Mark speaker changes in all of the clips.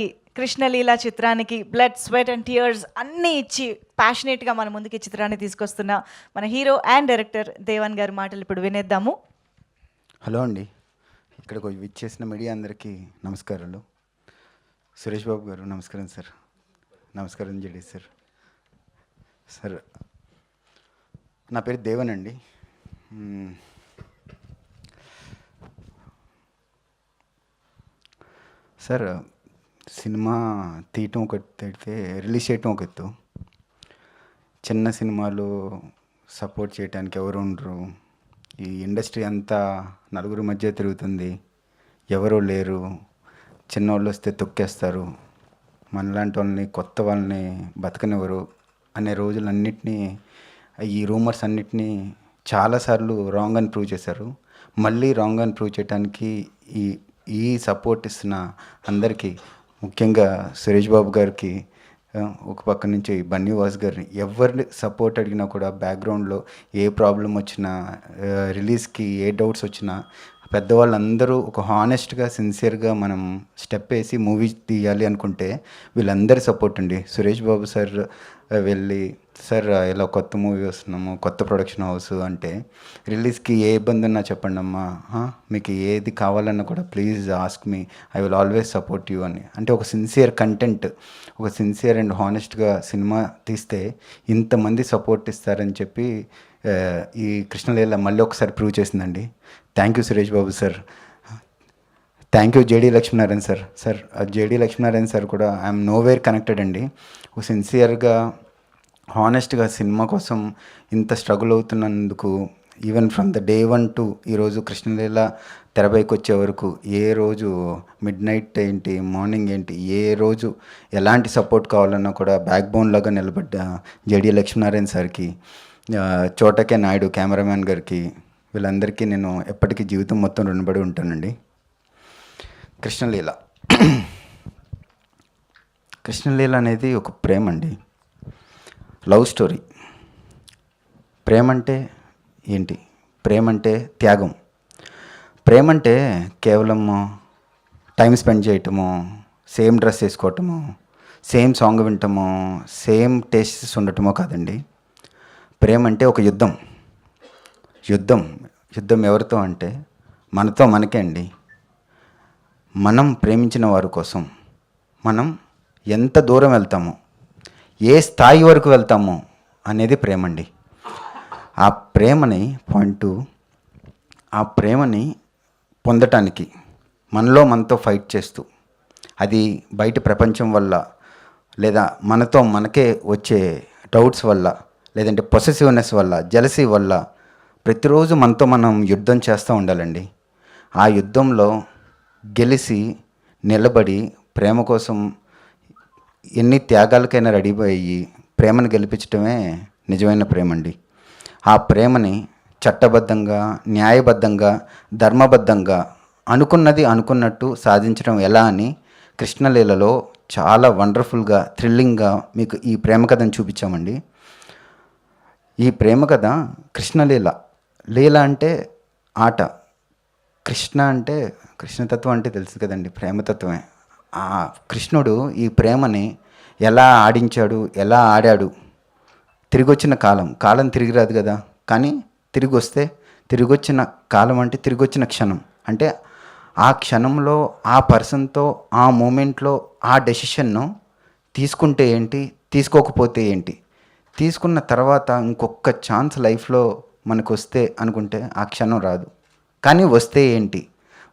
Speaker 1: ఈ 'కృష్ణలీల' చిత్రానికి blood, sweat and tears అన్నీ ఇచ్చి ప్యాషనేట్‌గా మన ముందుకి ఈ చిత్రాన్ని తీసుకొస్తున్న మన హీరో అండ్ డైరెక్టర్ దేవన్ గారి మాటలు ఇప్పుడు వినేద్దాము.
Speaker 2: హలో అండి. ఇక్కడికి విచ్చేసిన మీడియా అందరికీ నమస్కారాలు. సురేష్ బాబు గారు నమస్కారం సార్. నమస్కారం జడి సార్. సార్ నా పేరు దేవన్ అండి. సార్ సినిమా తీయటం ఒక అయితే రిలీజ్ చేయటం ఒక ఎత్తు. చిన్న సినిమాలు సపోర్ట్ చేయడానికి ఎవరు ఉండరు. ఈ ఇండస్ట్రీ అంతా నలుగురు మధ్య తిరుగుతుంది, ఎవరూ లేరు, చిన్నవాళ్ళు వస్తే తొక్కేస్తారు, మనలాంటి వాళ్ళని కొత్త వాళ్ళని బతకనివ్వరు అనే రోజులన్నిటినీ, ఈ రూమర్స్ అన్నిటినీ చాలాసార్లు రాంగ్ అని ప్రూవ్ చేశారు. మళ్ళీ రాంగ్ అని ప్రూవ్ చేయడానికి ఈ ఈ సపోర్ట్ ఇస్తున్న అందరికీ, ముఖ్యంగా సురేష్ బాబు గారికి, ఒక పక్క నుంచి బన్నీవాస్ గారిని, ఎవరిని సపోర్ట్ అడిగినా కూడా బ్యాక్గ్రౌండ్లో ఏ ప్రాబ్లం వచ్చినా, రిలీజ్కి ఏ డౌట్స్ వచ్చినా పెద్దవాళ్ళందరూ ఒక హానెస్ట్గా సిన్సియర్గా మనం స్టెప్ వేసి మూవీ తీయాలి అనుకుంటే వీళ్ళందరి సపోర్ట్ అండి. సురేష్ బాబు సార్ వెళ్ళి, సార్ ఇలా కొత్త మూవీ వస్తున్నాము, కొత్త ప్రొడక్షన్ హౌస్ అంటే, రిలీజ్కి ఏ ఇబ్బంది ఉన్నా చెప్పండి అమ్మా, మీకు ఏది కావాలన్నా కూడా please ask me, I will always support you అని. అంటే ఒక సిన్సియర్ కంటెంట్, ఒక సిన్సియర్ అండ్ హానెస్ట్గా సినిమా తీస్తే ఇంతమంది సపోర్ట్ ఇస్తారని చెప్పి ఈ కృష్ణలీల మళ్ళీ ఒకసారి ప్రూవ్ చేసిందండి. Thank you Suresh Babu sir. Thank you JD Lakshminarayana sir. Sir JD Lakshminarayana sir కూడా ఐఎమ్ నోవేర్ కనెక్టెడ్ అండి. ఒక సిన్సియర్గా హానెస్ట్గా సినిమా కోసం ఇంత స్ట్రగుల్ అవుతున్నందుకు, even from the day 1 to ఈరోజు కృష్ణలీల తెరపైకి వచ్చే వరకు, ఏ రోజు మిడ్ నైట్ ఏంటి, మార్నింగ్ ఏంటి, ఏ రోజు ఎలాంటి సపోర్ట్ కావాలన్నా కూడా బ్యాక్ బోన్ లాగా నిలబడ్డ జేడీ లక్ష్మీనారాయణ సార్కి, చోటకే నాయుడు కెమెరామ్యాన్ గారికి, వీళ్ళందరికీ నేను ఎప్పటికీ జీవితం మొత్తం రుణపడి ఉంటానండి. కృష్ణలీల కృష్ణలీల అనేది ఒక ప్రేమ అండి, లవ్ స్టోరీ. ప్రేమ అంటే ఏంటి? ప్రేమ అంటే త్యాగం. ప్రేమ అంటే కేవలం టైం స్పెండ్ చేయటము, సేమ్ డ్రెస్ వేసుకోవటము, సేమ్ సాంగ్ వినటము, సేమ్ టేస్ట్స్ ఉండటమో కాదండి. ప్రేమ అంటే ఒక యుద్ధం. యుద్ధం ఎవరితో అంటే మనతో మనకే అండి. మనం ప్రేమించిన వారి కోసం మనం ఎంత దూరం వెళ్తామో, ఏ స్థాయి వరకు వెళ్తామో అనేది ప్రేమ అండి. ఆ ప్రేమని పొందటానికి మనతో ఫైట్ చేస్తూ, అది బయట ప్రపంచం వల్ల, లేదా మనతో మనకే వచ్చే డౌట్స్ వల్ల, లేదంటే పొసెసివ్నెస్ వల్ల, జెలసీ వల్ల ప్రతిరోజు మనతో మనం యుద్ధం చేస్తూ ఉండాలండి. ఆ యుద్ధంలో గెలిచి నిలబడి ప్రేమ కోసం ఎన్ని త్యాగాలకైనా రెడీ అయ్యి ప్రేమను గెలిపించడమే నిజమైన ప్రేమ అండి. ఆ ప్రేమని చట్టబద్ధంగా, న్యాయబద్ధంగా, ధర్మబద్ధంగా అనుకున్నది అనుకున్నట్టు సాధించడం ఎలా అని కృష్ణలీలలో చాలా వండర్ఫుల్గా, థ్రిల్లింగ్గా మీకు ఈ ప్రేమ కథను చూపించామండి. ఈ ప్రేమ కథ కృష్ణలీల. లీల అంటే ఆట, కృష్ణ అంటే కృష్ణతత్వం అంటే తెలుసు కదండి, ప్రేమతత్వమే. ఆ కృష్ణుడు ఈ ప్రేమని ఎలా ఆడించాడు, ఎలా ఆడాడు. తిరిగి వచ్చిన కాలం తిరిగి రాదు కదా, కానీ తిరిగి వచ్చిన కాలం అంటే తిరిగి వచ్చిన క్షణం. అంటే ఆ క్షణంలో, ఆ పర్సన్తో, ఆ మూమెంట్లో ఆ డెసిషన్ను తీసుకుంటే ఏంటి, తీసుకోకపోతే ఏంటి, తీసుకున్న తర్వాత ఇంకొక ఛాన్స్ లైఫ్లో మనకు వస్తే అనుకుంటే ఆ క్షణం రాదు, కానీ వస్తే ఏంటి,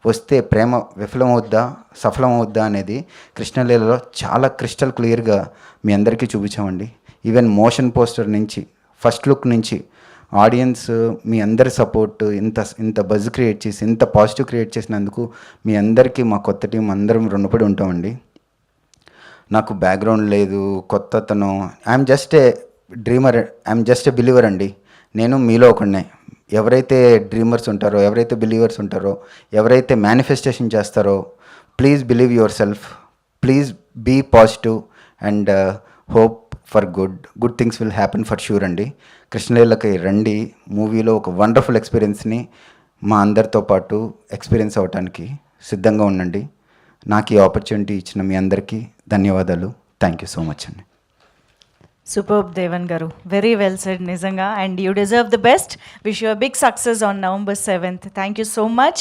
Speaker 2: వస్తే ప్రేమ విఫలమవుద్దా, సఫలమవుద్దా అనేది కృష్ణలీలలో చాలా క్రిస్టల్ క్లియర్గా మీ అందరికీ చూపించామండి. ఈవెన్ మోషన్ పోస్టర్ నుంచి, ఫస్ట్ లుక్ నుంచి ఆడియన్స్ మీ అందరి సపోర్ట్, ఇంత బజ్ క్రియేట్ చేసి, ఇంత పాజిటివ్ క్రియేట్ చేసినందుకు మీ అందరికీ, మా కొత్త టీం అందరం రుణపడి ఉంటామండి. నాకు బ్యాక్గ్రౌండ్ లేదు, కొత్తతను, I'm just a dreamer, I'm just a believer అండి. నేను మీలో ఒకడినే. ఎవరైతే డ్రీమర్స్ ఉంటారో, ఎవరైతే బిలీవర్స్ ఉంటారో, ఎవరైతే మేనిఫెస్టేషన్ చేస్తారో, please believe yourself, please be positive and hope for good things will happen for sure అండి. కృష్ణలీలకి రండి, మూవీలో ఒక వండర్ఫుల్ ఎక్స్పీరియన్స్ని మా అందరితో పాటు ఎక్స్పీరియన్స్ అవ్వటానికి సిద్ధంగా ఉండండి. నాకు ఈ ఆపర్చునిటీ ఇచ్చిన మీ అందరికీ ధన్యవాదాలు. థ్యాంక్ యూ సో మచ్ అండి.
Speaker 1: Superb Devan garu, very well said నిజంగా. And you deserve the best. Wish you big success on November 7th. Thank you so much.